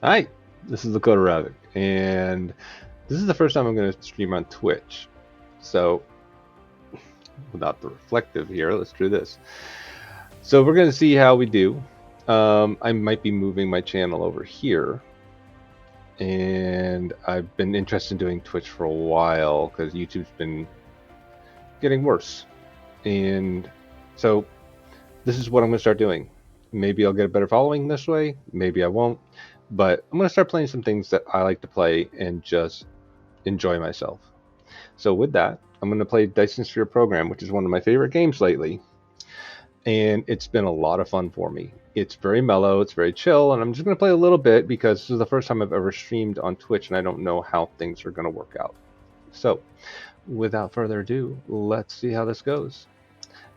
Hi, this is Lakota Ravoc, and this is the first time I'm going to stream on Twitch. So, without the reflective here, let's do this. So we're going to see how we do. I might be moving my channel over here, and I've been interested in doing Twitch for a while because YouTube's been getting worse. And so this is what I'm going to start doing. Maybe I'll get a better following this way, maybe I won't, but I'm going to start playing some things that I like to play and just enjoy myself. So with that, I'm going to play Dyson Sphere Program, which is one of my favorite games lately. And it's been a lot of fun for me. It's very mellow, it's very chill, and I'm just going to play a little bit because this is the first time I've ever streamed on Twitch and I don't know how things are going to work out. So without further ado, let's see how this goes.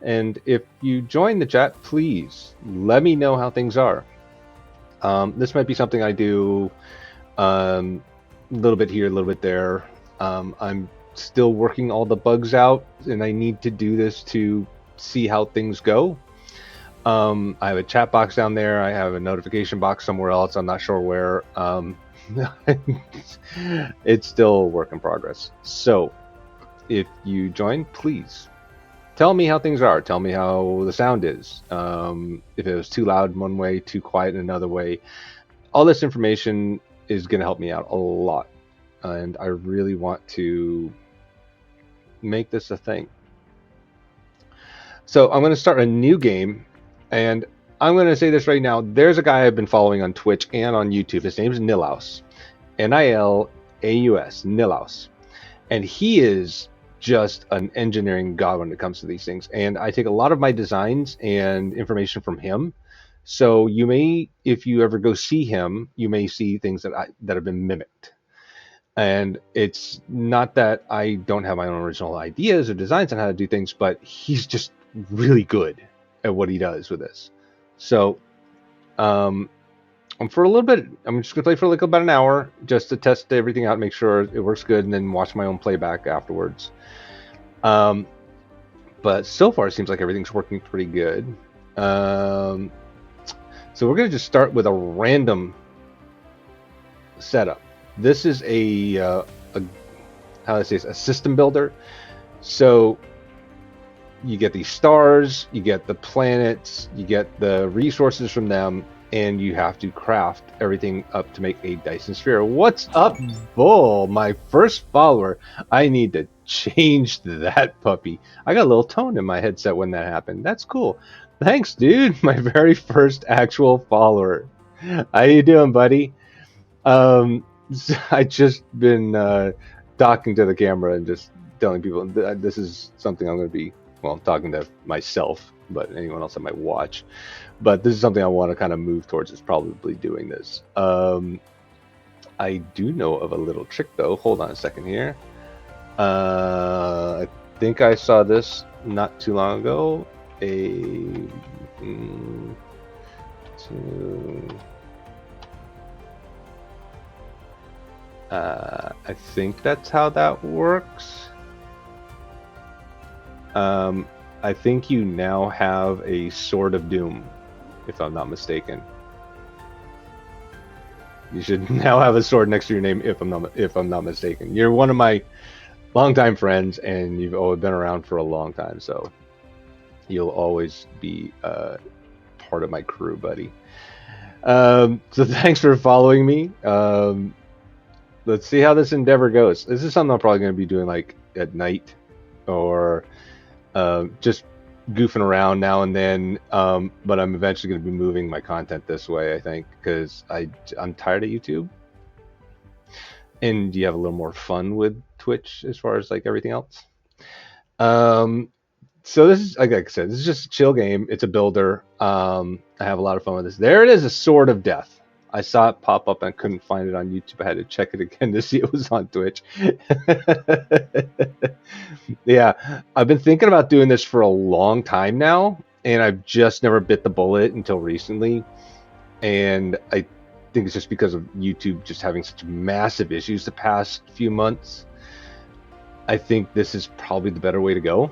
And if you join the chat, please let me know how things are. This might be something I do a little bit here, a little bit there. I'm still working all the bugs out, and I need to do this to see how things go. I have a chat box down there. I have a notification box somewhere else. I'm not sure where. It's still a work in progress. So if you join, please tell me how things are. Tell me how the sound is. If it was too loud in one way, too quiet in another way. All this information is going to help me out a lot. And I really want to make this a thing. So I'm going to start a new game, and I'm going to say this right now. There's a guy I've been following on Twitch and on YouTube. His name's Nilaus, Nilaus, Nilaus, and he is just an engineering god when it comes to these things. And I take a lot of my designs and information from him. So you may, if you ever go see him, you may see things that have been mimicked. And it's not that I don't have my own original ideas or designs on how to do things, but he's just really good at what he does with this. So, for a little bit, I'm just gonna play for like about an hour just to test everything out, make sure it works good, and then watch my own playback afterwards. But so far, it seems like everything's working pretty good. So we're gonna just start with a random setup. This is a how do I say this, a system builder. So you get these stars, you get the planets, you get the resources from them, and you have to craft everything up to make a Dyson Sphere. What's up, Bull? My first follower. I need to change that puppy. I got a little tone in my headset when that happened. That's cool. Thanks, dude. My very first actual follower. How you doing, buddy? I just been talking to the camera and just telling people this is something I'm going to be, well, talking to myself, but anyone else that might watch. But this is something I want to kind of move towards, is probably doing this. I do know of a little trick, though. Hold on a second here. I think I saw this not too long ago. I think that's how that works. I think you now have a Sword of Doom, if I'm not mistaken. You should now have a sword next to your name, if I'm not mistaken. You're one of my longtime friends, and you've always been around for a long time, so you'll always be part of my crew, buddy. So thanks for following me. Let's see how this endeavor goes. This is something I'm probably going to be doing like at night, or just goofing around now and then. But I'm eventually going to be moving my content this way, I think, because I'm tired of YouTube. And you have a little more fun with Twitch as far as like everything else. So this is, like I said, this is just a chill game. It's a builder. I have a lot of fun with this. There it is, a Sword of Death. I saw it pop up and couldn't find it on YouTube. I had to check it again to see it was on Twitch. Yeah, I've been thinking about doing this for a long time now, and I've just never bit the bullet until recently. And I think it's just because of YouTube just having such massive issues the past few months. I think this is probably the better way to go.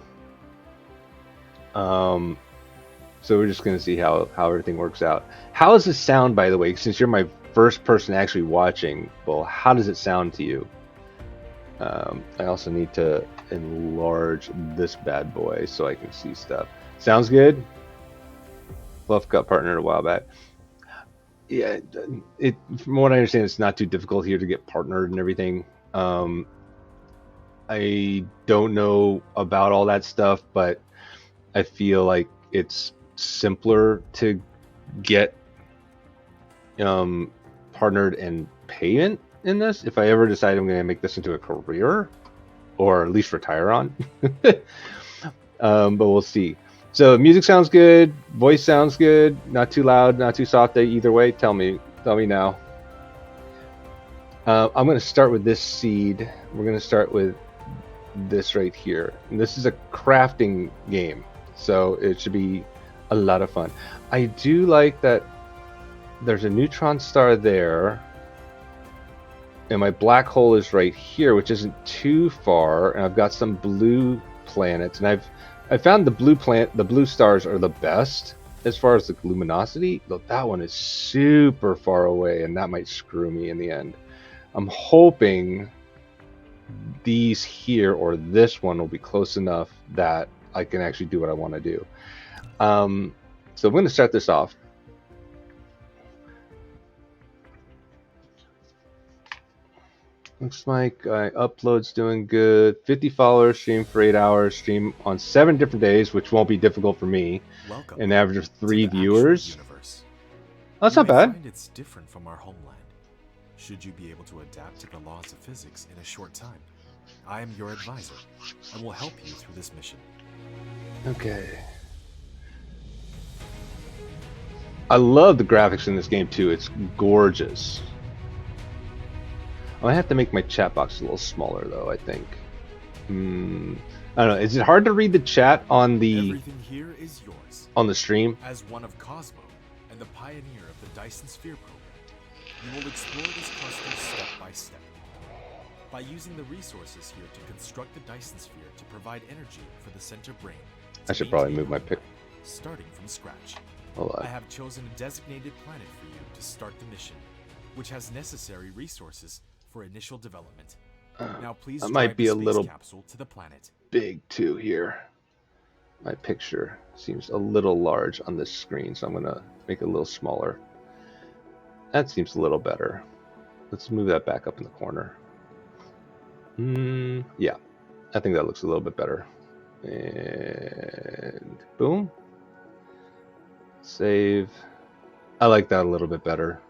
So we're just going to see how everything works out. How does this sound, by the way, since you're my first person actually watching, well, how does it sound to you? I also need to enlarge this bad boy so I can see stuff. Sounds good? Fluff got partnered a while back. Yeah, from what I understand, it's not too difficult here to get partnered and everything. I don't know about all that stuff, but I feel like it's simpler to get partnered and payment in this if I ever decide I'm going to make this into a career, or at least retire on. But we'll see. So music sounds good, voice sounds good, not too loud, not too soft. Either way, tell me now. I'm going to start with this seed. We're going to start with this right here. And this is a crafting game, so it should be a lot of fun. I do like that there's a neutron star there, and my black hole is right here, which isn't too far, and I've got some blue planets, and I found the blue stars are the best as far as the luminosity, though that one is super far away, and that might screw me in the end. I'm hoping these here or this one will be close enough that I can actually do what I want to do. So I'm going to start this off. Looks like upload's doing good. 50 followers, stream for 8 hours, stream on 7 different days, which won't be difficult for me. Welcome. An average of 3 viewers. That's not bad. Find it's different from our homeland. Should you be able to adapt to the laws of physics in a short time, I am your advisor and will help you through this mission. Okay. I love the graphics in this game too. It's gorgeous. I have to make my chat box a little smaller though, I think. I don't know. Is it hard to read the chat on the Everything here is yours. On the stream? As one of Cosmo and the pioneer of the Dyson Sphere Program, you will explore this cluster step by step. By using the resources here to construct the Dyson Sphere to provide energy for the center brain. I should probably move my pick. Starting from scratch. Hold on. I have chosen a designated planet for you to start the mission, which has necessary resources for initial development. Now please that might be a little capsule to the planet. Big too here. My picture seems a little large on this screen, so I'm gonna make it a little smaller. That seems a little better. Let's move that back up in the corner. Yeah, I think that looks a little bit better. And boom. Save. I like that a little bit better.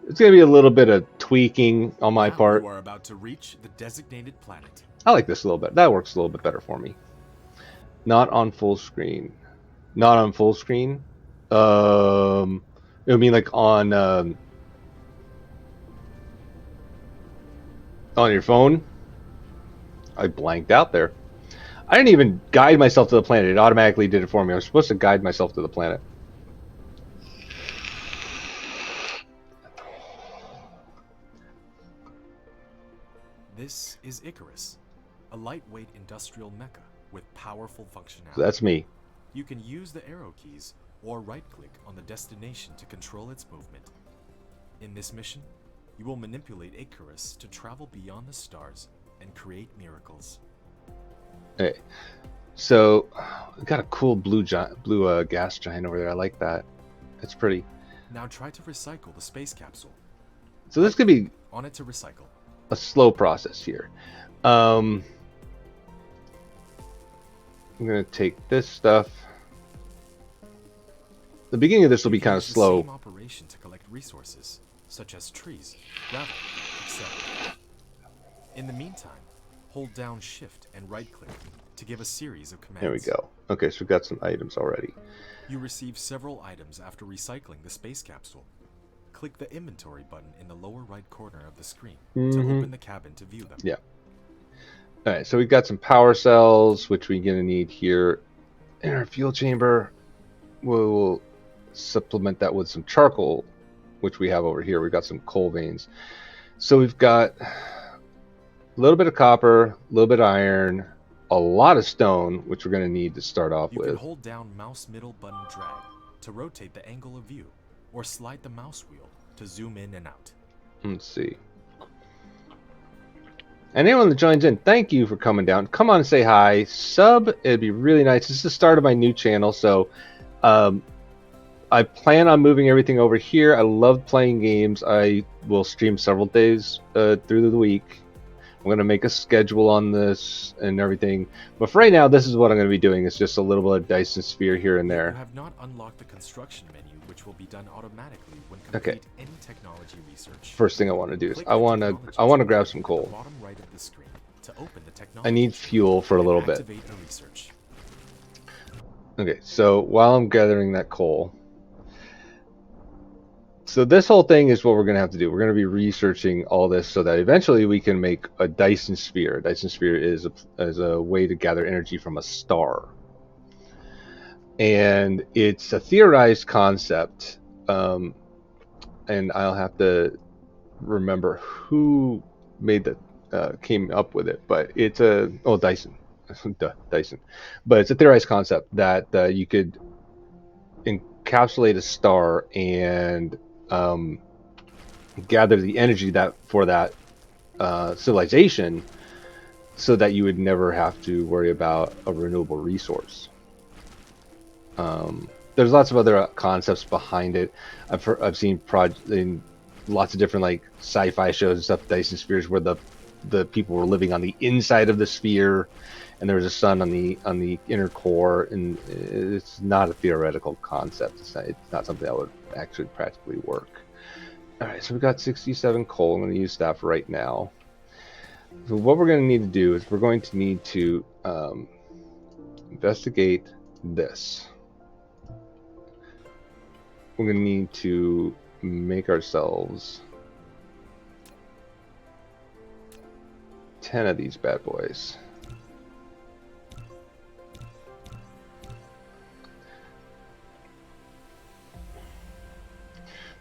It's going to be a little bit of tweaking on my part. You are about to reach the designated planet. I like this a little bit. That works a little bit better for me. Not on full screen. Not on full screen. It would mean like on your phone. I blanked out there. I didn't even guide myself to the planet. It automatically did it for me. I was supposed to guide myself to the planet. This is Icarus, a lightweight industrial mecha with powerful functionality. So that's me. You can use the arrow keys or right-click on the destination to control its movement. In this mission, you will manipulate Icarus to travel beyond the stars and create miracles. Hey, so we got a cool blue gas giant over there. I like that. It's pretty. Now try to recycle the space capsule. So this could be on it to recycle. A slow process here. I'm gonna take this stuff. The beginning of this will be kind of slow. Same operation to collect resources such as trees, gravel, etc. In the meantime, hold down Shift and right-click to give a series of commands. There we go. Okay, so we've got some items already. You receive several items after recycling the space capsule. Click the inventory button in the lower right corner of the screen to open the cabin to view them. Yeah. All right, so we've got some power cells, which we're going to need here in our fuel chamber. We'll supplement that with some charcoal, which we have over here. We've got some coal veins. So we've got a little bit of copper, a little bit of iron, a lot of stone, which we're going to need to start off with. You can hold down mouse middle button drag to rotate the angle of view, or slide the mouse wheel to zoom in and out. Let's see. And anyone that joins in, thank you for coming down. Come on and say hi. Sub, it'd be really nice. This is the start of my new channel, so I plan on moving everything over here. I love playing games. I will stream several days through the week. I'm going to make a schedule on this and everything. But for right now, this is what I'm going to be doing. It's just a little bit of Dyson Sphere here and there. You have not unlocked the construction menu, which will be done automatically when complete any technology research. First thing I want to do is I want to grab some coal. Bottom right of the screen to open the technology. I need fuel for a little bit. Activate a research. Okay, so while I'm gathering that coal, so this whole thing is what we're going to have to do. We're going to be researching all this so that eventually we can make a Dyson Sphere. A Dyson Sphere is a way to gather energy from a star. And it's a theorized concept. And I'll have to remember who made the came up with it. But it's Dyson. Dyson. But it's a theorized concept that you could encapsulate a star and gather the energy for that civilization, so that you would never have to worry about a renewable resource. There's lots of other concepts behind it. I've seen in lots of different like sci-fi shows and stuff, Dyson spheres, where the people were living on the inside of the sphere, and there was a sun on the inner core, and it's not a theoretical concept. It's not something that would actually practically work. All right, so we've got 67 coal. I'm going to use that for right now. So what we're going to need to do is we're going to need to investigate this. We're going to need to make ourselves 10 of these bad boys.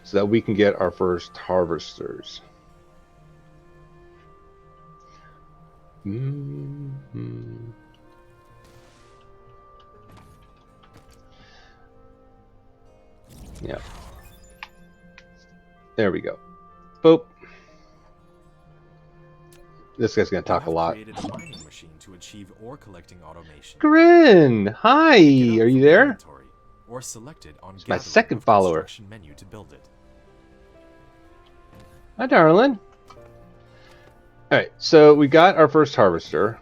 So that we can get our first harvesters. Yeah. There we go. Boop. This guy's gonna talk a lot. Created a mining machine to achieve ore collecting automation. Grin! Hi! Are you there? Or selected on my second follower. Menu to build it. Hi, darling. Alright, so we got our first harvester.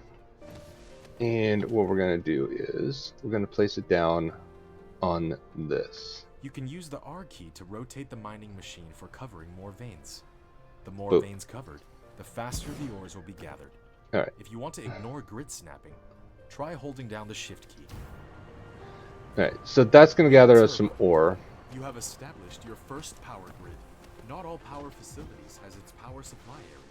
And what we're going to do is we're going to place it down on this. You can use the R key to rotate the mining machine for covering more veins. The more veins covered, the faster the ores will be gathered. Alright. If you want to ignore grid snapping, try holding down the shift key. Alright, so that's going to gather us some ore. You have established your first power grid. Not all power facilities has its power supply area.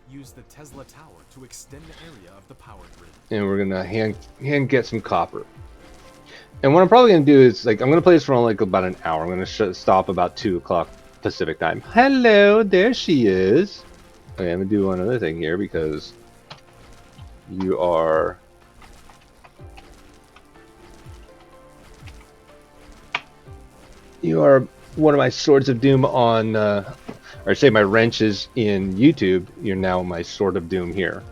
Use the Tesla tower to extend the area of the power grid. And we're gonna hand get some copper. And what I'm probably gonna do is I'm gonna play this for only about an hour. I'm gonna stop about 2 o'clock Pacific time. Hello, there she is. Okay, I'm gonna do one other thing here because you are one of my swords of doom on, or say my wrenches in YouTube. You're now my sword of doom here.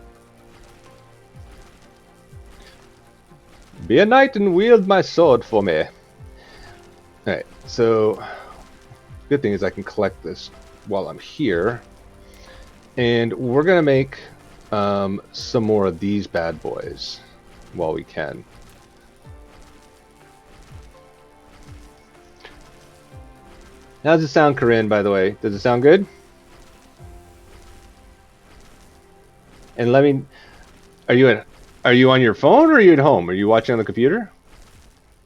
Be a knight and wield my sword for me. Alright, so good thing is I can collect this while I'm here. And we're gonna make some more of these bad boys while we can. How does it sound, Corinne, by the way? Does it sound good? And let me... Are you on your phone or are you at home? Are you watching on the computer?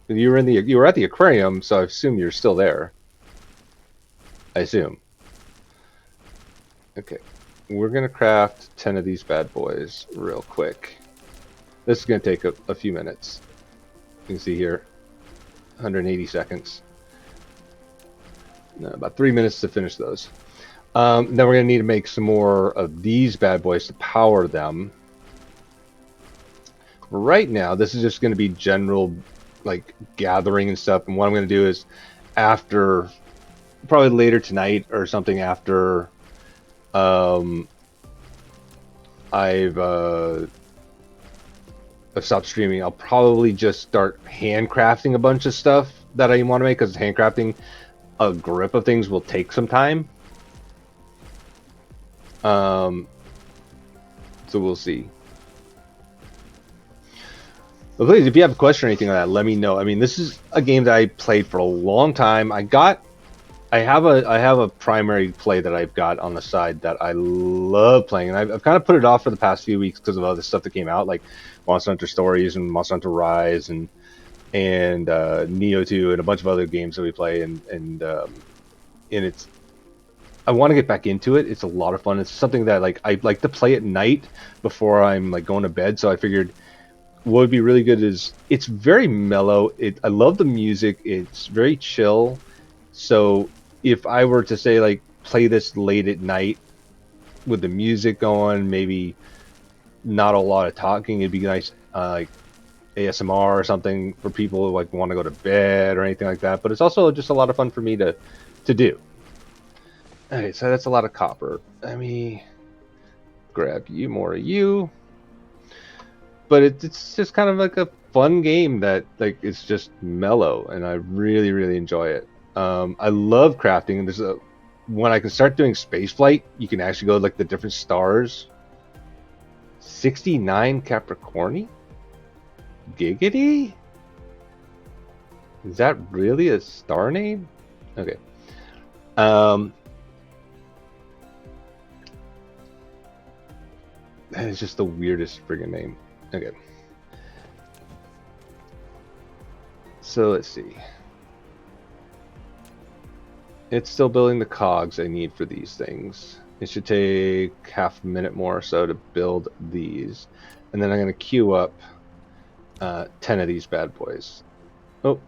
You were at the aquarium, so I assume you're still there. I assume. Okay. We're going to craft 10 of these bad boys real quick. This is going to take a few minutes. You can see here. 180 seconds. No, about 3 minutes to finish those. Then we're going to need to make some more of these bad boys to power them. Right now, this is just going to be general, gathering and stuff. And what I'm going to do is, after probably later tonight or something after um, I've stopped streaming. I'll probably just start handcrafting a bunch of stuff that I want to make, because handcrafting a grip of things will take some time. So we'll see. But please, if you have a question or anything like that, let me know. I mean, this is a game that I played for a long time. I have a primary play that I've got on the side that I love playing, and I've kind of put it off for the past few weeks because of other stuff that came out, like Monster Hunter Stories and Monster Hunter Rise and Neo 2 and a bunch of other games that we play, and it's, I want to get back into it. It's a lot of fun. It's something that like I like to play at night before I'm like going to bed. So I figured what would be really good is it's very mellow. I love the music. It's very chill. So if I were to say like play this late at night with the music going, maybe not a lot of talking, it'd be nice, like ASMR or something for people who like want to go to bed or anything like that. But it's also just a lot of fun for me to do. Okay, so that's a lot of copper. Let me grab you, more of you. But it's just kind of like a fun game that like it's just mellow, and I really really enjoy it. I love crafting, and when I can start doing space flight, you can actually go like the different stars. 69 Capricorni? Giggity? Is that really a star name? Okay. That is just the weirdest friggin' name. Okay. So let's see. It's still building the cogs I need for these things. It should take half a minute more or so to build these. And then I'm going to queue up 10 of these bad boys. Oh.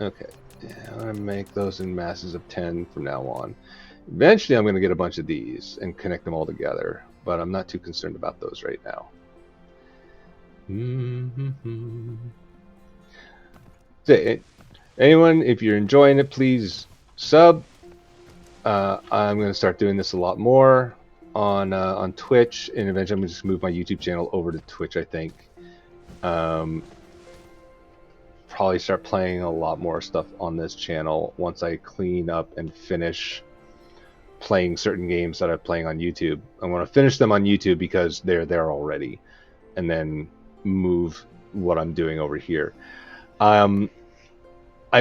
Okay. Yeah, I'm going to make those in masses of 10 from now on. Eventually I'm going to get a bunch of these and connect them all together, but I'm not too concerned about those right now. So, anyone, if you're enjoying it, please sub. I'm going to start doing this a lot more on Twitch, and eventually I'm going to just move my YouTube channel over to Twitch, I think. Probably start playing a lot more stuff on this channel once I clean up and finish playing certain games that I'm playing on YouTube. I want to finish them on YouTube because they're there already, and then move what I'm doing over here. I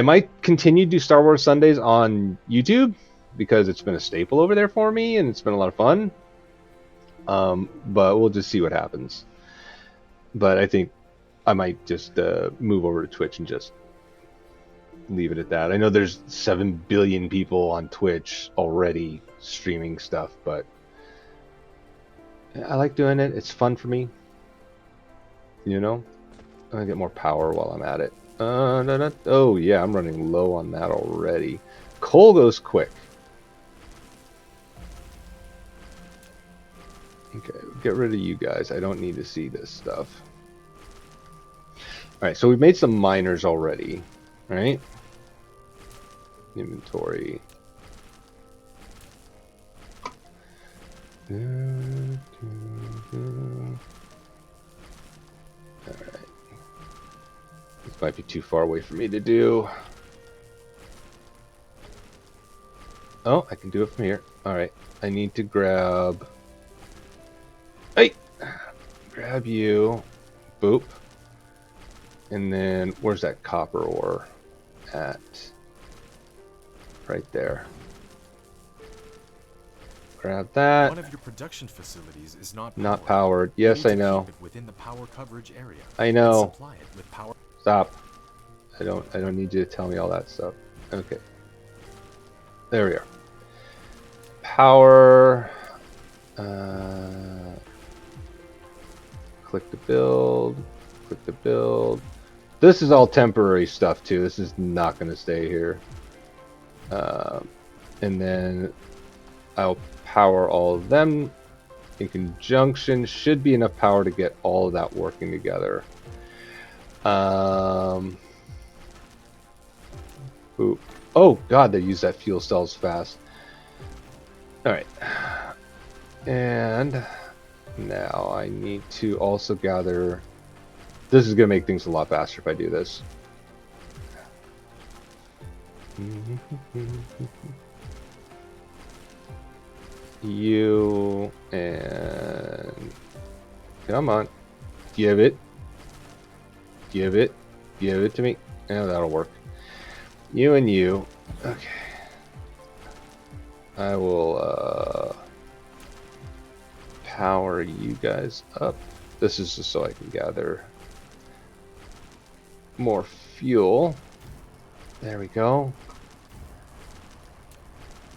might continue to do Star Wars Sundays on YouTube because it's been a staple over there for me, and it's been a lot of fun. But we'll just see what happens. But I think I might just move over to Twitch and just leave it at that. I know there's 7 billion people on Twitch already streaming stuff, but I like doing it. It's fun for me. You know? I'm gonna get more power while I'm at it. Oh yeah, I'm running low on that already. Coal goes quick. Okay, get rid of you guys. I don't need to see this stuff. Alright, so we've made some miners already. Right? Inventory. Alright. This might be too far away for me to do. Oh, I can do it from here. Alright, I need to grab... Hey! Grab you. Boop. And then, where's that copper ore at? Right there. Grab that. One of your production facilities is not powered. Yes, I know. Keep it within the power coverage area. I know. And supply it with power. Stop. I don't need you to tell me all that stuff. Okay. There we are. Power. Click to build. Click to build. This is all temporary stuff too. This is not going to stay here. And then I'll power all of them in conjunction. Should be enough power to get all of that working together. boop. Oh god, they use that fuel cells fast. Alright. And now I need to also gather... This is going to make things a lot faster if I do this. You and... Come on. Give it. Give it. Give it to me. Yeah, that'll work. You and you. Okay. I will power you guys up. This is just so I can gather more fuel. There we go.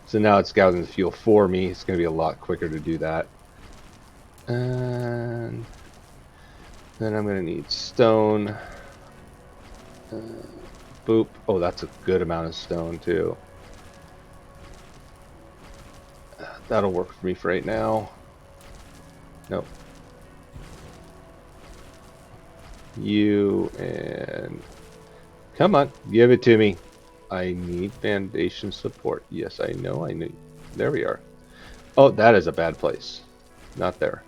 So now it's gathering the fuel for me. It's going to be a lot quicker to do that. And then I'm going to need stone. Boop. Oh, that's a good amount of stone too. That'll work for me for right now. Nope. You and... Come on, give it to me. I need foundation support. Yes, I know, I need... There we are. Oh, that is a bad place. Not there.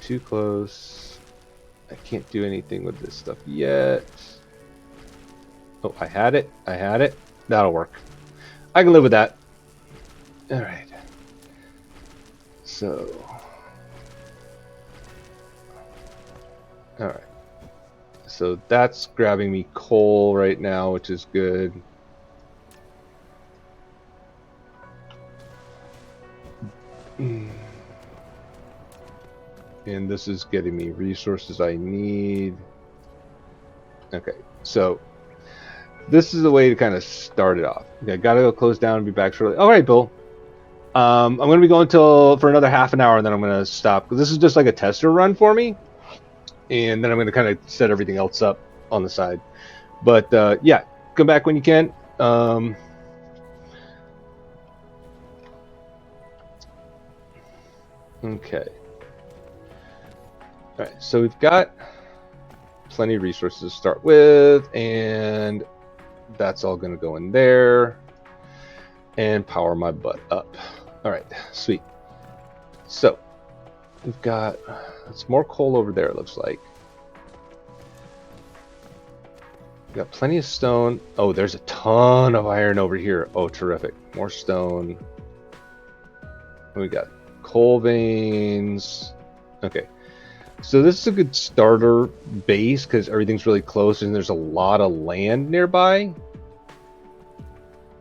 Too close. I can't do anything with this stuff yet. Oh, I had it. I had it. That'll work. I can live with that. Alright. So... Alright. So that's grabbing me coal right now, which is good. And this is getting me resources I need. Okay, so this is the way to kind of start it off. Okay, gotta go close down and be back shortly. All right, Bill. I'm gonna be going for another half an hour, and then I'm gonna stop. This is just like a tester run for me, and then I'm gonna kind of set everything else up on the side. But yeah, come back when you can. Okay. All right, so we've got plenty of resources to start with, and that's all going to go in there and power my butt up. All right, sweet. So we've got some more coal over there, it looks like. We've got plenty of stone. Oh, there's a ton of iron over here. Oh, terrific. More stone. We got coal veins. Okay. So this is a good starter base because everything's really close and there's a lot of land nearby.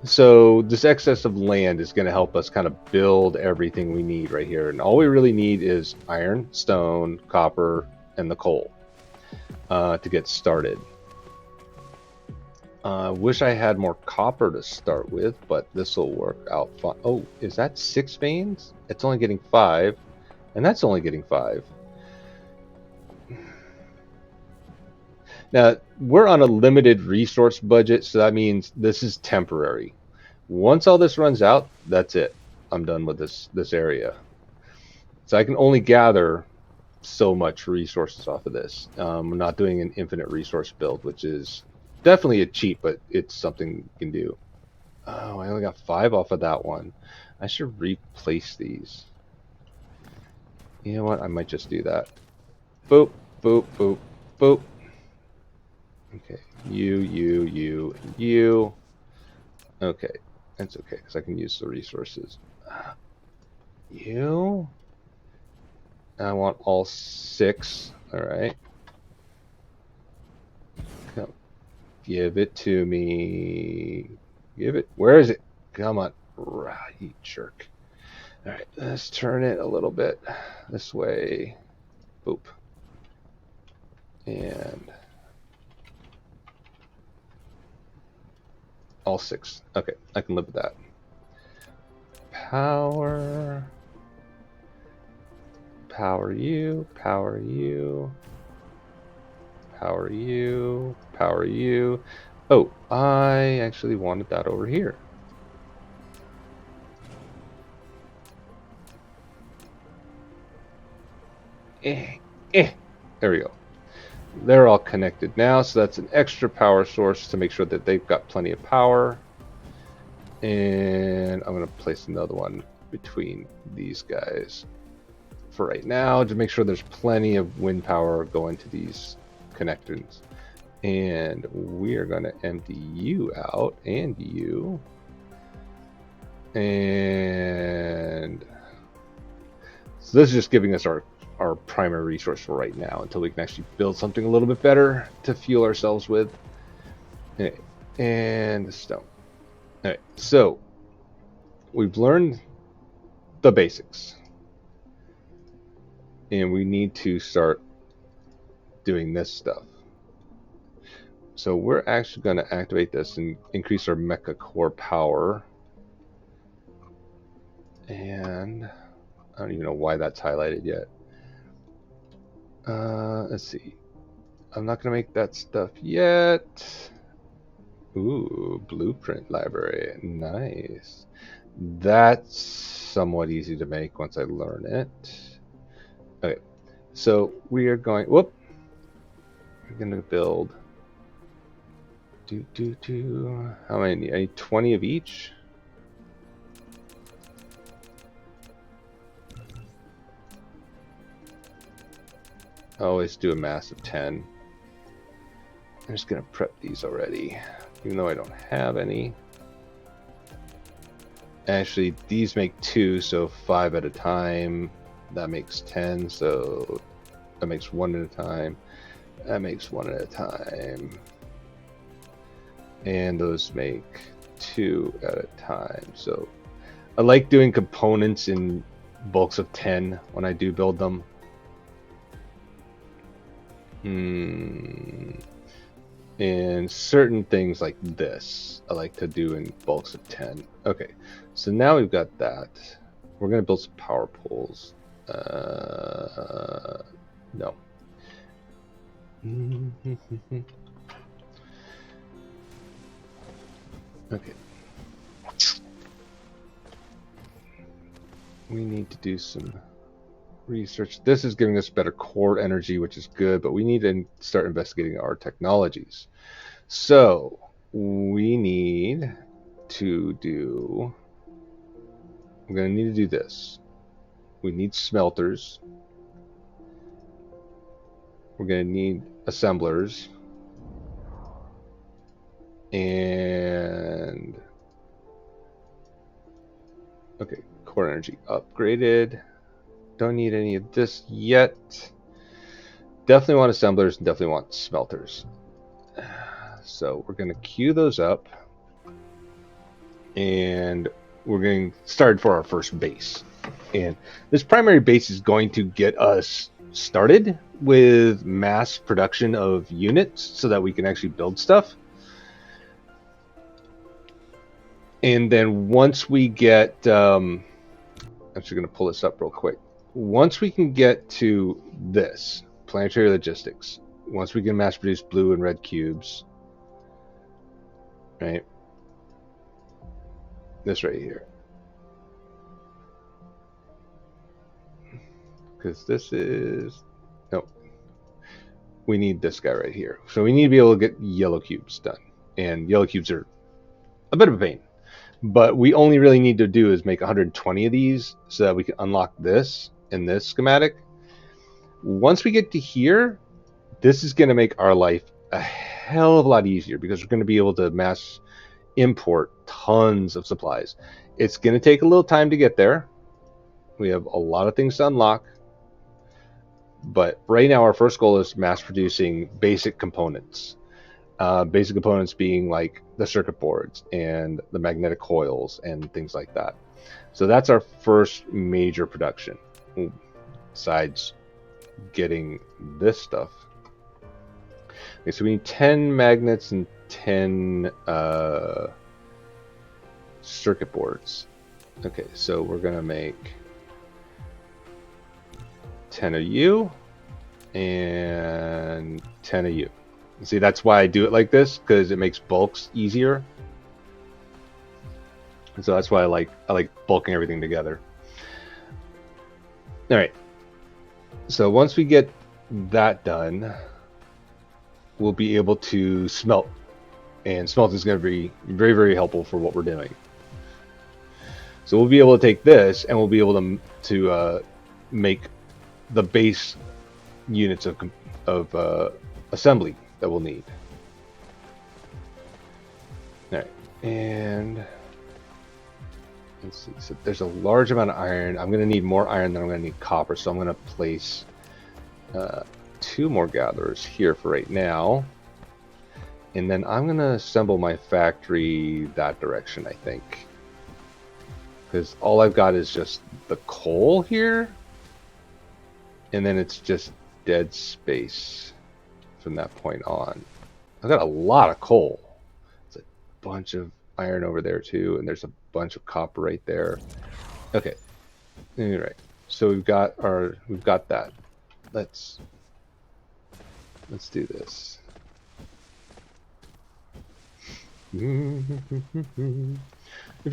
So this excess of land is going to help us kind of build everything we need right here. And all we really need is iron, stone, copper, and the coal to get started. I wish I had more copper to start with, but this will work out fine. Oh, is that 6 veins? It's only getting 5, and that's only getting 5. Now, we're on a limited resource budget, so that means this is temporary. Once all this runs out, that's it. I'm done with this area. So I can only gather so much resources off of this. I'm not doing an infinite resource build, which is definitely a cheat, but it's something you can do. Oh, I only got 5 off of that one. I should replace these. You know what? I might just do that. Boop, boop, boop, boop. Okay, you. Okay, that's okay, because I can use the resources. You? I want all 6, alright. Come, give it to me. Give it, where is it? Come on, you jerk. Alright, let's turn it a little bit this way. Boop. And... all 6. Okay, I can live with that. Power. Power you. Power you. Power you. Power you. Oh, I actually wanted that over here. There we go. they're all connected now, so that's an extra power source to make sure that they've got plenty of power. And I'm going to place another one between these guys for right now to make sure there's plenty of wind power going to these connectors. And we are going to empty you out and you. And so this is just giving us our primary resource for right now until we can actually build something a little bit better to fuel ourselves with. Okay. And the stone. All right, so we've learned the basics. And we need to start doing this stuff. So we're actually going to activate this and increase our mecha core power. And I don't even know why that's highlighted yet. Let's see. I'm not going to make that stuff yet. Ooh, blueprint library. Nice. That's somewhat easy to make once I learn it. Okay, so we are going... Whoop! We're going to build... How many? I need 20 of each. I always do a mass of 10. I'm just going to prep these already, even though I don't have any. Actually, these make 2, so 5 at a time. That makes 10, so that makes 1 at a time. That makes 1 at a time. And those make 2 at a time. So I like doing components in bulks of 10 when I do build them. And certain things like this I like to do in bulks of 10. Okay, so now we've got that. We're going to build some power poles. No. Okay. We need to do some research. This is giving us better core energy, which is good, but we need to start investigating our technologies. So we need to do... We're going to need to do this. We need smelters. We're going to need assemblers. And... Okay, core energy upgraded. Don't need any of this yet. Definitely want assemblers and definitely want smelters. So we're going to queue those up. And we're getting started for our first base. And this primary base is going to get us started with mass production of units so that we can actually build stuff. And then once we get... I'm actually going to pull this up real quick. Once we can get to this, planetary logistics, once we can mass produce blue and red cubes, right? This right here. Because this is... No. We need this guy right here. So we need to be able to get yellow cubes done. And yellow cubes are a bit of a pain. But we only really need to do is make 120 of these so that we can unlock this in this schematic. Once we get to here, this is going to make our life a hell of a lot easier because we're going to be able to mass import tons of supplies. It's going to take a little time to get there. We have a lot of things to unlock. But right now our first goal is mass producing basic components. Basic components being like the circuit boards and the magnetic coils and things like that. So that's our first major production. Besides getting this stuff. Okay, so we need 10 magnets and 10 circuit boards. Okay, so we're going to make 10 of you and 10 of you. See, that's why I do it like this, because it makes bulks easier. And so that's why I like bulking everything together. All right. So once we get that done, we'll be able to smelt. And smelt is going to be very, very helpful for what we're doing. So we'll be able to take this and we'll be able to make the base units of assembly that we'll need. All right, and let's see. So there's a large amount of iron. I'm going to need more iron than I'm going to need copper. So I'm going to place 2 more gatherers here for right now. And then I'm going to assemble my factory that direction, I think. Because all I've got is just the coal here. And then it's just dead space from that point on. I've got a lot of coal. There's a bunch of iron over there too. And there's a bunch of copper right there. Okay. All right. So we've got that. Let's do this. If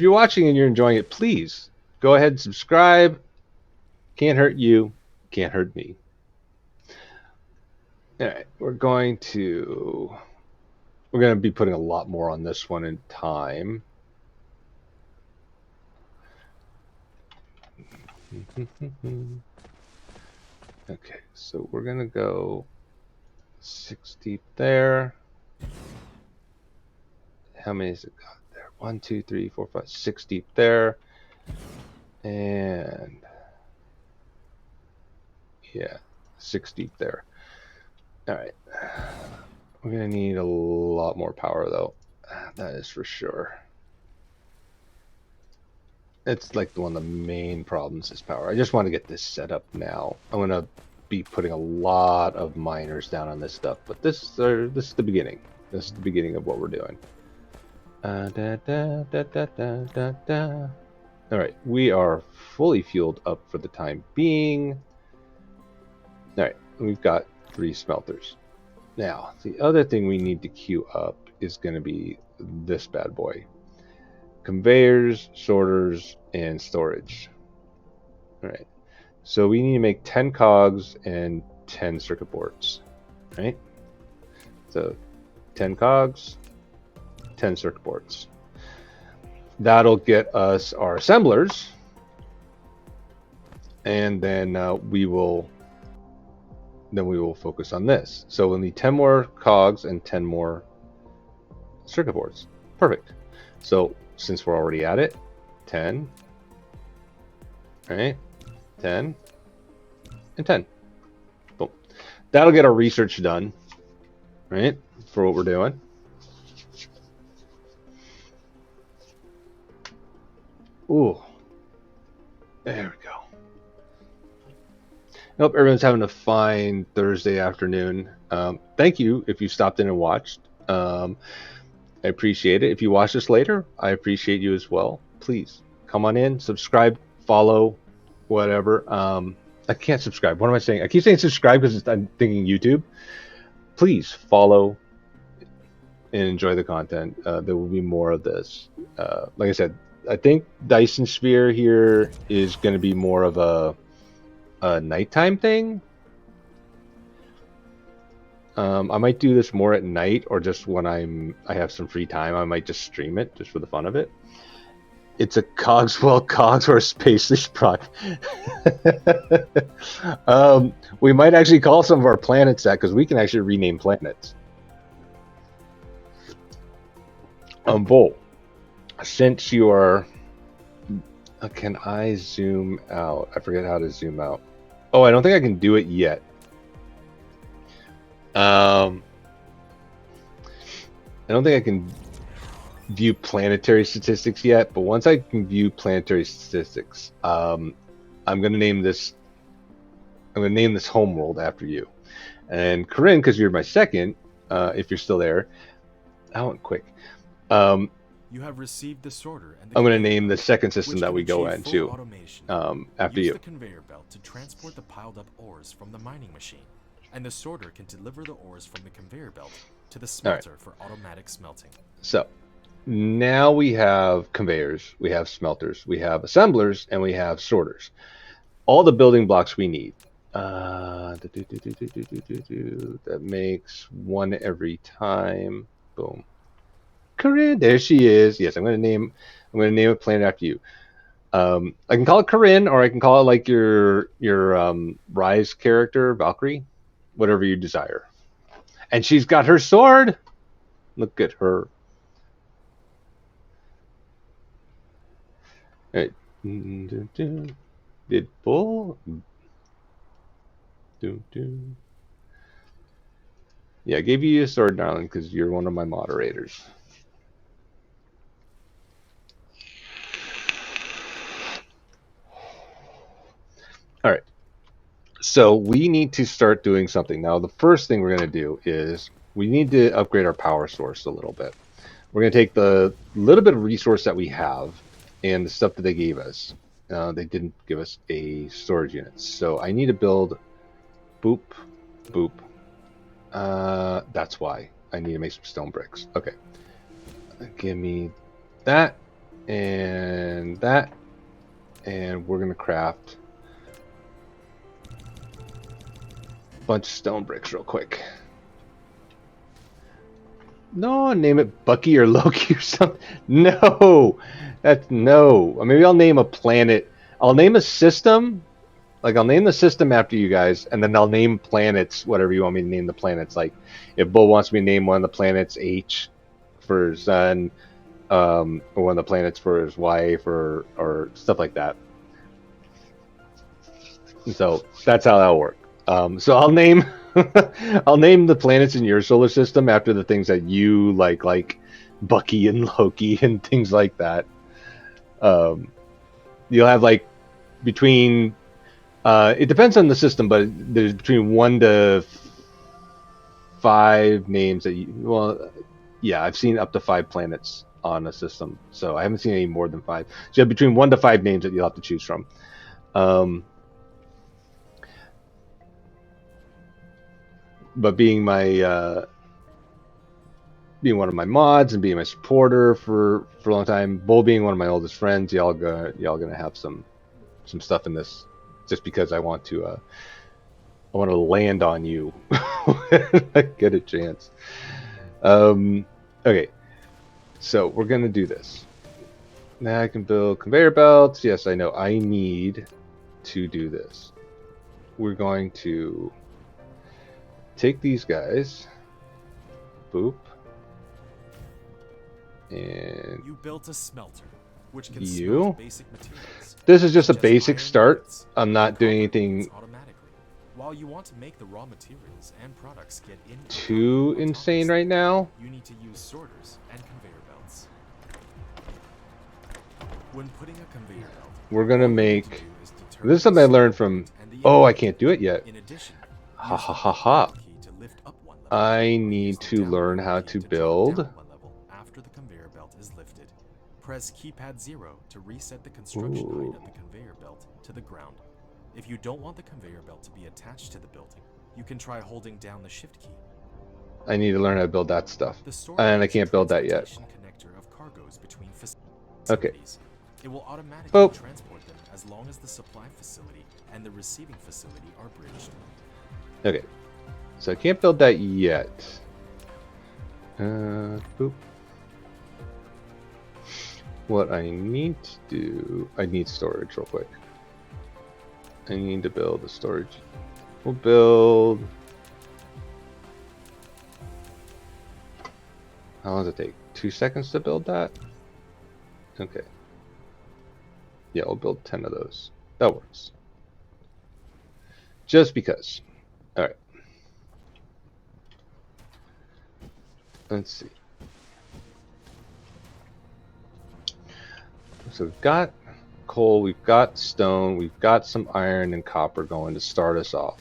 you're watching and you're enjoying it, please go ahead and subscribe. Can't hurt you, can't hurt me. All right, we're going to be putting a lot more on this one in time. Okay, so we're gonna go 6 deep there. How many has it got there? 1, 2, 3, 4, 5, 6 deep there. And yeah, 6 deep there. All right. We're going to need a lot more power though. That is for sure. It's like one of the main problems is power. I just want to get this set up now. I'm going to be putting a lot of miners down on this stuff, but this is the beginning. This is the beginning of what we're doing. All right, we are fully fueled up for the time being. All right, we've got 3 smelters. Now, the other thing we need to queue up is going to be this bad boy. Conveyors, sorters, and storage. All right, so we need to make 10 cogs and 10 circuit boards. All right, so 10 cogs, 10 circuit boards. That'll get us our assemblers, and then we will focus on this. So we'll need 10 more cogs and 10 more circuit boards. Perfect. So since we're already at it, 10, all right, 10, and 10. Boom. That'll get our research done, right, for what we're doing. Ooh, there we go. I hope everyone's having a fine Thursday afternoon. Thank you if you stopped in and watched. I appreciate it. If you watch this later, I appreciate you as well. Please come on in, subscribe, follow, whatever. I can't subscribe. What am I saying? I keep saying subscribe because I'm thinking YouTube. Please follow and enjoy the content. There will be more of this. Like I said, I think Dyson Sphere here is going to be more of a nighttime thing. I might do this more at night or just when I have some free time. I might just stream it just for the fun of it. It's a Cogswell Cogs or a Spaceish proc. We might actually call some of our planets that because we can actually rename planets. Vol, since you are, can I zoom out? I forget how to zoom out. Oh, I don't think I can do it yet. I don't think I can view planetary statistics yet, but once I can view planetary statistics, I'm going to name this. I'm going to name this homeworld after you. And Corinne, because you're my second, if you're still there, I went quick. You have received the sorter and I'm going to name the second system that we go into after you. Use the conveyor belt to transport the piled up ores from the mining machine, and the sorter can deliver the ores from the conveyor belt to the smelter for automatic smelting. So now we have conveyors, we have smelters, we have assemblers, and we have sorters. All the building blocks we need. That makes one every time. Boom. Corinne, there she is. Yes, I'm gonna name a planet after you. I can call it Corinne, or I can call it like your Rise character, Valkyrie, whatever you desire. And she's got her sword. Look at her. All right. Did bull? Yeah, I gave you a sword, darling, because you're one of my moderators. All right. So we need to start doing something. Now, the first thing we're going to do is we need to upgrade our power source a little bit. We're going to take the little bit of resource that we have and the stuff that they gave us. They didn't give us a storage unit. So I need to build boop, boop. That's why I need to make some stone bricks. Okay. Give me that and that. And we're going to craft bunch of stone bricks real quick. No, name it Bucky or Loki or something. No, that's no. Maybe I'll name a planet. I'll name a system. Like I'll name the system after you guys, and then I'll name planets whatever you want me to name the planets. Like if Bull wants me to name one of the planets H for his son, or one of the planets for his wife, or stuff like that. So that's how that'll work. So I'll name I'll name the planets in your solar system after the things that you like Bucky and Loki and things like that. You'll have like between it depends on the system, but there's between 1 to 5 names that you yeah, I've seen up to 5 planets on a system, so I haven't seen any more than 5. So you have between 1 to 5 names that you'll have to choose from. But being one of my mods and being my supporter for a long time, Bull being one of my oldest friends, y'all gonna have some stuff in this, just because I want to land on you when I get a chance. Okay, so we're gonna do this. Now I can build conveyor belts. Yes, I know I need to do this. We're going to take these guys. Boop. And you built a smelter, which can you. smelt basic materials. This is just a such as basic iron start. ingots I'm not and doing copper anything ingots automatically. While you want to make the raw materials and products get in too insane right now. you need to use sorters and conveyor belts. When putting a conveyor belt, We're gonna all you need make. to do is determine This is something I the learned start from. point and the Oh, I input. can't do it yet. In addition, Ha use ha the ha up ha. arrow key to lift up one level, I or need use the to down learn arrow how key to drop build. down one level after the conveyor belt is lifted. Press keypad 0 to reset the construction height of the conveyor belt to the ground. If you don't want the conveyor belt to be attached to the building, you can try holding down the shift key. I need to learn how to build that stuff, The storage and I is a can't build that yet. transportation connector of cargoes between facilities. Okay. It will automatically Boop. transport them as long as the supply facility and the receiving facility are bridged. Okay. So I can't build that yet. Boop. What I need to do, I need storage real quick. I need to build a storage. We'll build. How long does it take? 2 seconds to build that? Okay. Yeah, we'll build 10 of those. That works. Just because. Alright. Let's see. So we've got coal, we've got stone, we've got some iron and copper going to start us off.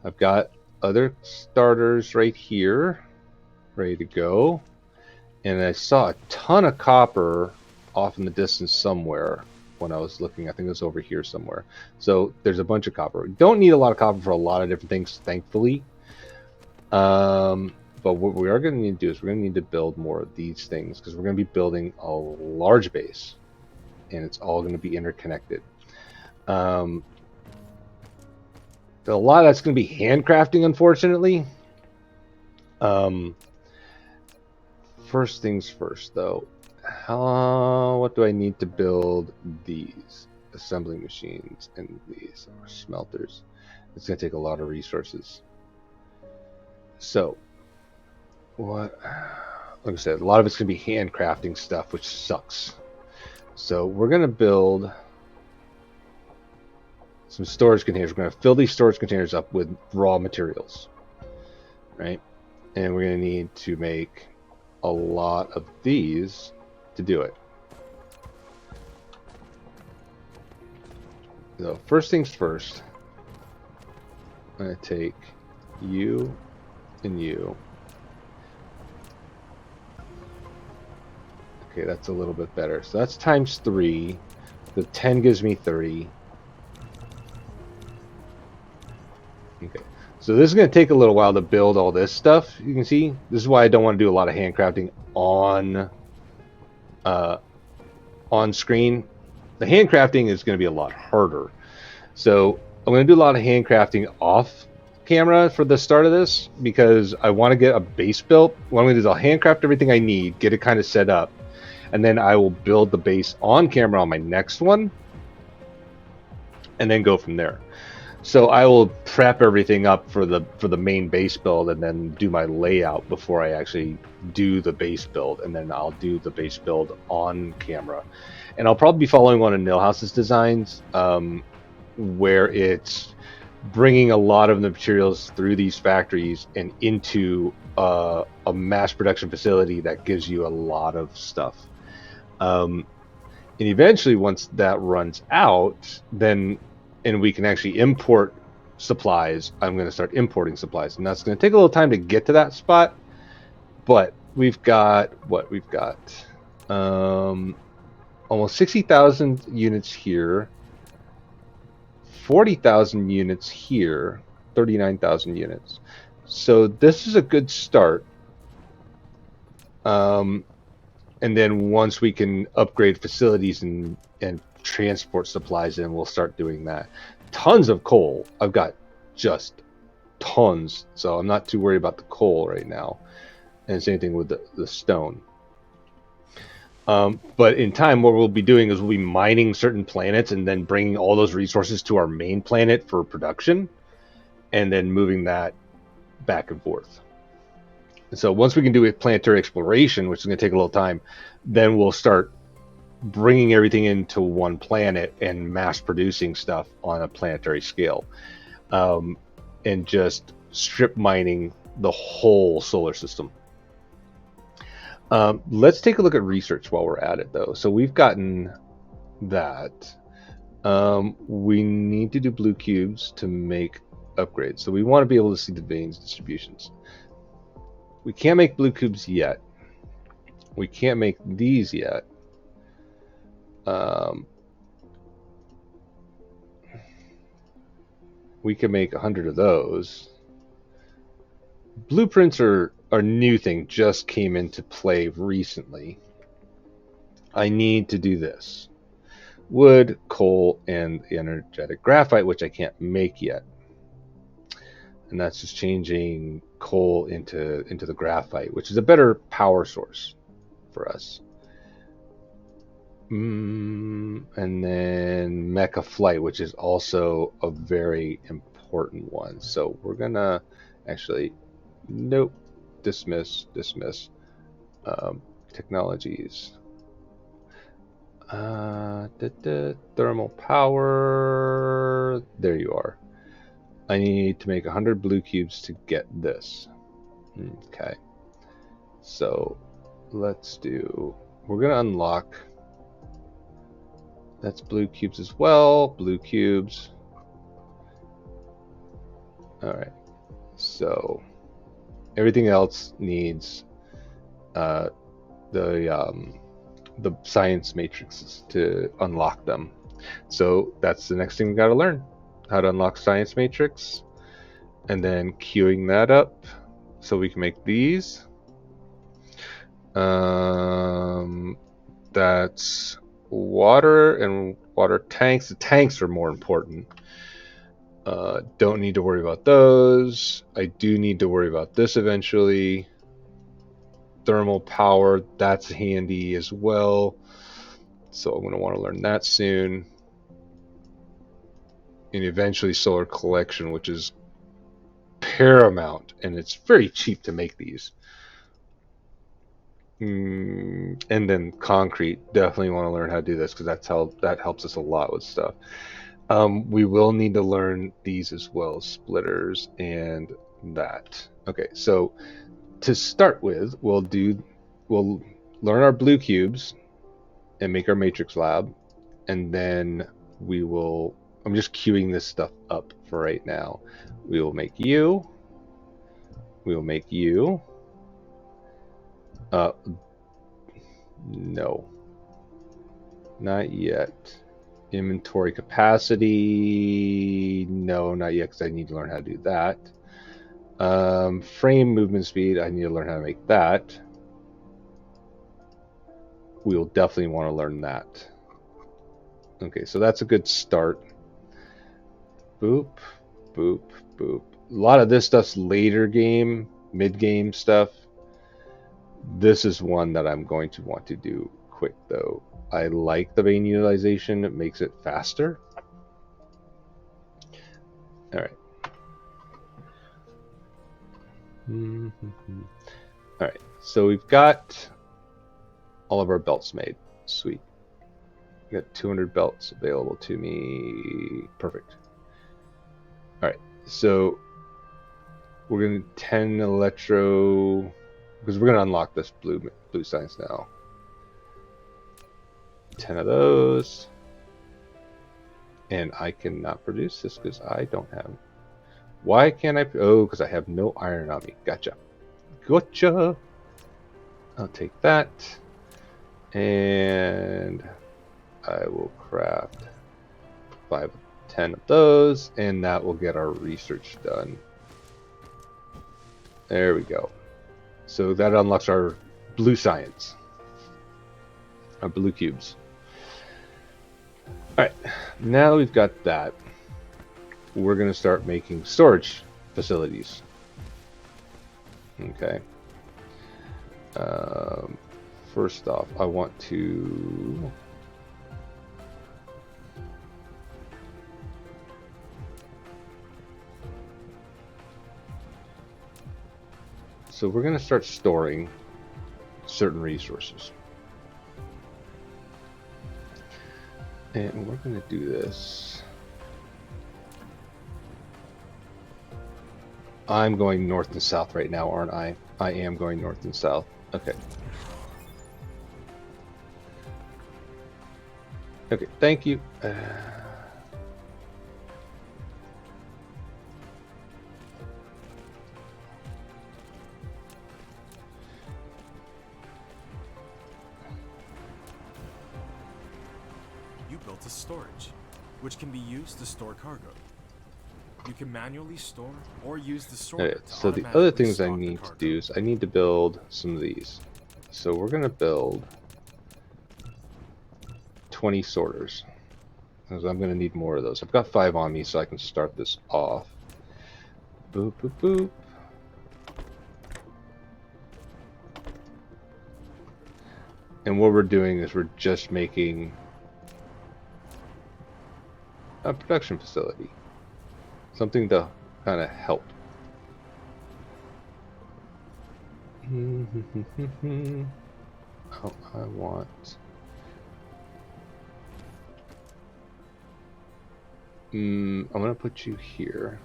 I've got other starters right here, ready to go. And I saw a ton of copper off in the distance somewhere when I was looking. I think it was over here somewhere. So there's a bunch of copper. We don't need a lot of copper for a lot of different things, thankfully. But what we are going to need to do is we're going to need to build more of these things, because we're going to be building a large base. And it's all going to be interconnected. A lot of that's going to be handcrafting, unfortunately. First things first, though. What do I need to build these assembling machines and these smelters? It's going to take a lot of resources. So, what? Like I said, a lot of it's going to be handcrafting stuff, which sucks. So we're going to build some storage containers. We're going to fill these storage containers up with raw materials, right? And we're going to need to make a lot of these to do it. So first things first, I'm going to take you and you. Okay, that's a little bit better. So that's times 3. The 10 gives me 30. Okay, so this is going to take a little while to build all this stuff. You can see this is why I don't want to do a lot of handcrafting on screen. The handcrafting is going to be a lot harder. So I'm going to do a lot of handcrafting off camera for the start of this because I want to get a base built. What I'm going to do is I'll handcraft everything I need, get it kind of set up, and then I will build the base on camera on my next one, and then go from there. So I will prep everything up for the main base build, and then do my layout before I actually do the base build, and then I'll do the base build on camera. And I'll probably be following one of Nilhouse's designs, where it's bringing a lot of the materials through these factories and into a mass production facility that gives you a lot of stuff. And eventually, once that runs out, then and we can actually import supplies, I'm going to start importing supplies, and that's going to take a little time to get to that spot. But we've got what we've got. Almost 60,000 units here, 40,000 units here, 39,000 units. So this is a good start. And then once we can upgrade facilities and transport supplies in, we'll start doing that. Tons of coal. I've got just tons, so I'm not too worried about the coal right now. And same thing with the stone. But in time, what we'll be doing is we'll be mining certain planets and then bringing all those resources to our main planet for production, and then moving that back and forth. And so once we can do a planetary exploration, which is going to take a little time, then we'll start bringing everything into one planet and mass producing stuff on a planetary scale, and just strip mining the whole solar system. Let's take a look at research while we're at it, though. So we've gotten that. We need to do blue cubes to make upgrades. So we want to be able to see the veins distributions. We can't make blue cubes yet. We can't make these yet. We can make 100 of those. Blueprints are a new thing, just came into play recently. I need to do this. Wood, coal, and the energetic graphite, which I can't make yet. And that's just changing coal into the graphite, which is a better power source for us. And then mecha flight, which is also a very important one. So we're gonna actually, nope, dismiss. Technologies. Thermal power. There you are. I need to make 100 blue cubes to get this. Okay. So let's do. We're gonna unlock. That's blue cubes as well. Blue cubes. All right. So everything else needs the science matrices to unlock them. So that's the next thing we got to learn: how to unlock science matrix, and then queuing that up so we can make these. That's water and water tanks. The tanks are more important. Don't need to worry about those. I do need to worry about this eventually. Thermal power, that's handy as well. So I'm going to want to learn that soon. And eventually solar collection, which is paramount, and it's very cheap to make these. And then concrete, definitely want to learn how to do this because that helps us a lot with stuff. We will need to learn these as well, splitters and that. Okay, so to start with, we'll learn our blue cubes and make our matrix lab, and then we will. I'm just queuing this stuff up for right now. We will make you. We will make you. No, not yet. Inventory capacity. No, not yet because I need to learn how to do that. Frame movement speed. I need to learn how to make that. We will definitely want to learn that. Okay, so that's a good start. Boop, boop, boop. A lot of this stuff's later game, mid-game stuff. This is one that I'm going to want to do quick, though. I like the vein utilization. It makes it faster. All right. All right, so we've got all of our belts made. Sweet. We got 200 belts available to me. Perfect. All right, so we're going to 10 electro, because we're going to unlock this blue science now. 10 of those. And I cannot produce this because I don't have. Why can't I? Oh, because I have no iron on me. Gotcha. Gotcha. I'll take that. And I will craft 10 of those, and that will get our research done. There we go. So that unlocks our blue science, our blue cubes. All right, now that we've got that, we're going to start making storage facilities. Okay. First off, I want to. So we're going to start storing certain resources. And we're going to do this. I'm going north and south right now, aren't I? I am going north and south. Okay. Okay, thank you. You built a storage, which can be used to store cargo. You can manually store or use the sorter. Okay, so the other things I need to do is I need to build some of these. So we're going to build 20 sorters, because I'm going to need more of those. I've got 5 on me, so I can start this off. Boop, boop, boop. And what we're doing is we're just making a production facility. Something to kind of help. Oh, I want... I'm going to put you here.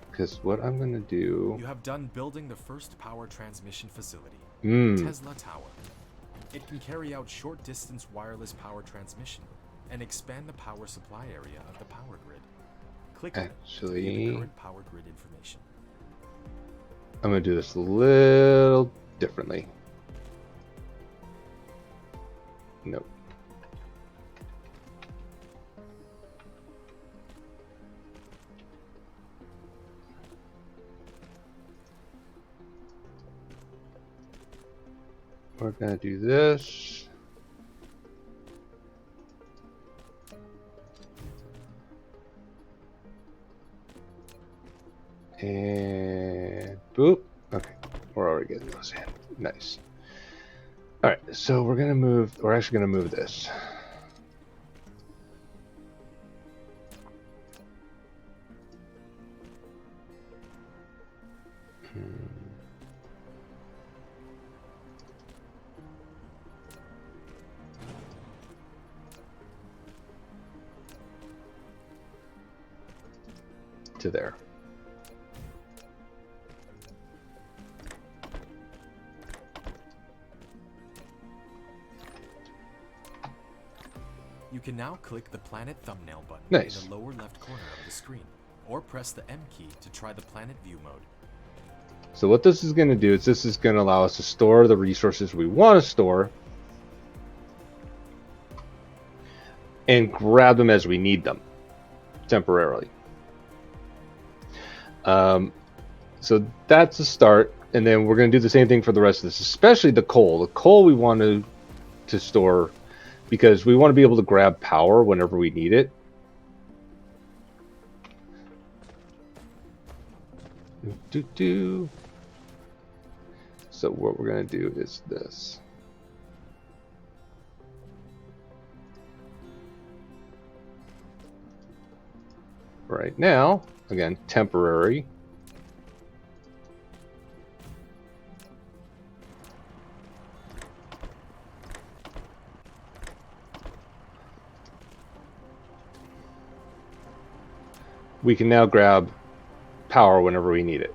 Because what I'm going to do... You have done building the first power transmission facility, Tesla Tower. It can carry out short-distance wireless power transmission and expand the power supply area of the power grid. Click Actually, to view the current power grid information. I'm going to do this a little differently. Nope. We're going to do this. We're already getting those in. Nice. All right, so we're gonna move. We're actually gonna move this. To there. You can now click the planet thumbnail button Nice. in the lower left corner of the screen, or press the M key to try the planet view mode. So what this is going to do is this is going to allow us to store the resources we want to store and grab them as we need them temporarily. So that's a start, and then we're going to do the same thing for the rest of this, especially the coal. The coal we want to store because we want to be able to grab power whenever we need it. So what we're going to do is this. Right now, again, temporary. We can now grab power whenever we need it.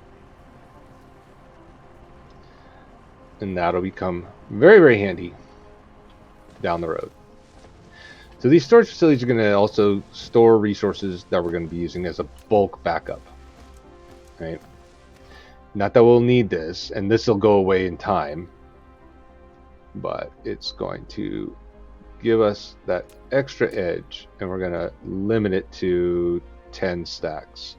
And that'll become very, very handy down the road. So these storage facilities are going to also store resources that we're going to be using as a bulk backup. Right? Not that we'll need this, and this will go away in time, but it's going to give us that extra edge, and we're going to limit it to 10 stacks.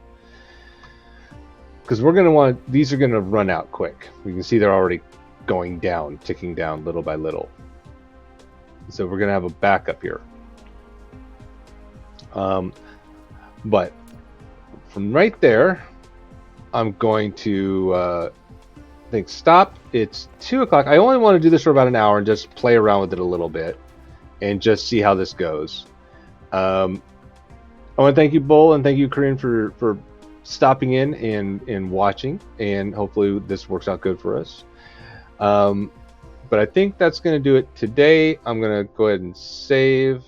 Because we're going to want, these are going to run out quick. We can see they're already going down, ticking down little by little. So we're going to have a backup here. But from right there, I'm going to think stop. It's 2 o'clock. I only want to do this for about an hour and just play around with it a little bit and just see how this goes. I want to thank you, Bull, and thank you, Corinne, for stopping in and watching, and hopefully this works out good for us. But I think that's going to do it today. I'm going to go ahead and save.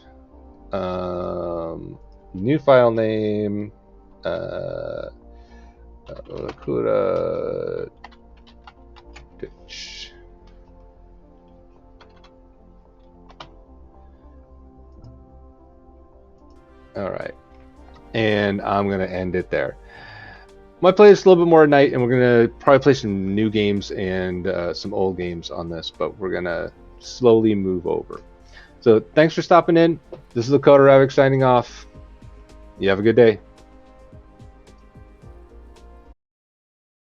New file name. Lakota pitch. All right. And I'm going to end it there. Might play this a little bit more at night, and we're going to probably play some new games and some old games on this, but we're going to slowly move over. So thanks for stopping in. This is Lakota Ravoc signing off. You have a good day.